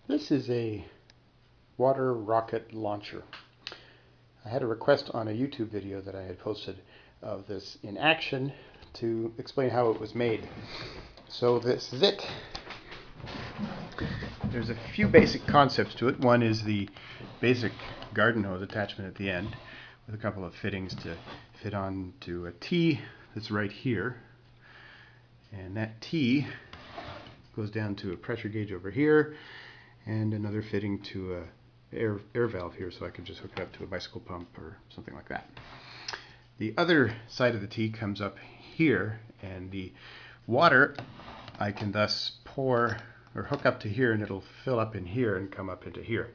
This is a water rocket launcher. I had a request on a YouTube video that I had posted of this in action to explain how it was made. So this is it. There's a few basic concepts to it. One is the basic garden hose attachment at the end with a couple of fittings to fit onto a T that's right here. And that T goes down to a pressure gauge over here and another fitting to a air valve here, so I can just hook it up to a bicycle pump or something like that. The other side of the T comes up here, and the water I can thus pour or hook up to here, and it'll fill up in here and come up into here.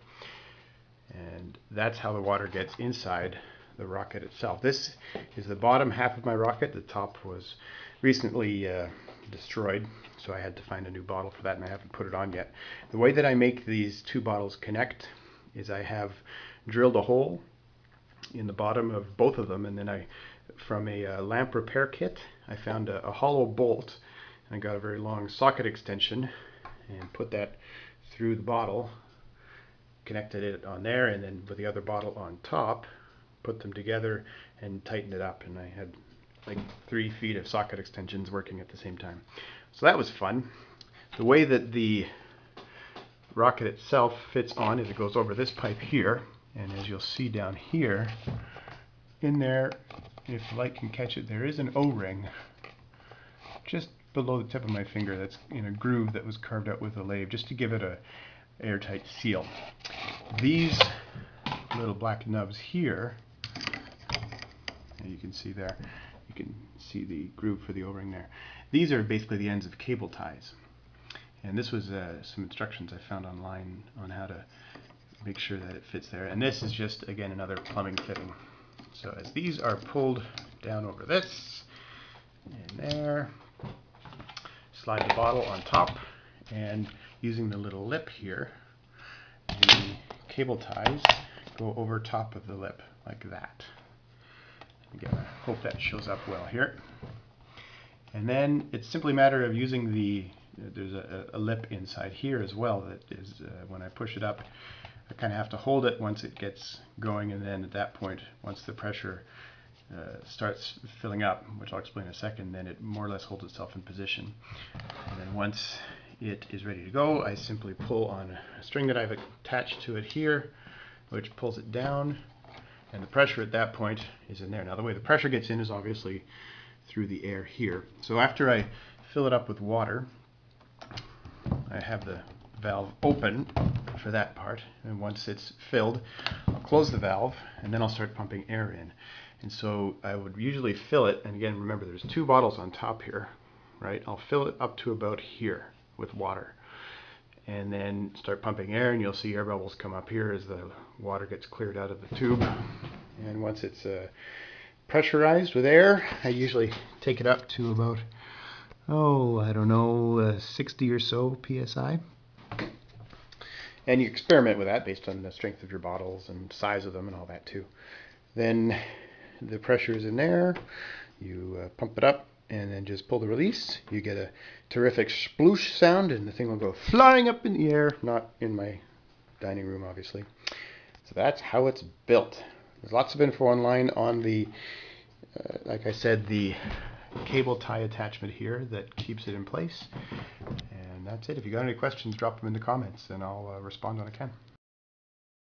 And that's how the water gets inside the rocket itself. This is the bottom half of my rocket. The top was recently destroyed, so I had to find a new bottle for that, and I haven't put it on yet. The way that I make these two bottles connect is I have drilled a hole in the bottom of both of them, and then from a lamp repair kit, I found a hollow bolt, and I got a very long socket extension and put that through the bottle, connected it on there, and then with the other bottle on top, put them together and tightened it up, and I had like 3 feet of socket extensions working at the same time. So that was fun. The way that the rocket itself fits on is it goes over this pipe here, and as you'll see down here, in there, if the light can catch it, there is an O-ring just below the tip of my finger that's in a groove that was carved out with a lathe just to give it a airtight seal. These little black nubs here, and you can see there, you can see the groove for the O-ring there. These are basically the ends of cable ties. And this was some instructions I found online on how to make sure that it fits there. And this is just, again, another plumbing fitting. So as these are pulled down over this, and there, slide the bottle on top, and using the little lip here, the cable ties go over top of the lip like that. Again, I hope that shows up well here. And then it's simply a matter of using there's a lip inside here as well that is, when I push it up, I kind of have to hold it once it gets going, and then at that point, once the pressure starts filling up, which I'll explain in a second, then it more or less holds itself in position. And then once it is ready to go, I simply pull on a string that I've attached to it here, which pulls it down, and the pressure at that point is in there. Now the way the pressure gets in is obviously through the air here. So after I fill it up with water, I have the valve open for that part, and once it's filled, I'll close the valve, and then I'll start pumping air in. And so I would usually fill it, and again, remember there's 2 bottles on top here, right? I'll fill it up to about here with water, and then start pumping air, and you'll see air bubbles come up here as the water gets cleared out of the tube. And once it's pressurized with air, I usually take it up to about, I don't know, 60 or so psi. And you experiment with that based on the strength of your bottles and size of them and all that too. Then the pressure is in there, you pump it up, and then just pull the release. You get a terrific sploosh sound, and the thing will go flying up in the air, not in my dining room obviously. So that's how it's built. There's lots of info online on the, like I said, the cable tie attachment here that keeps it in place. And that's it. If you got any questions, drop them in the comments and I'll respond when I can.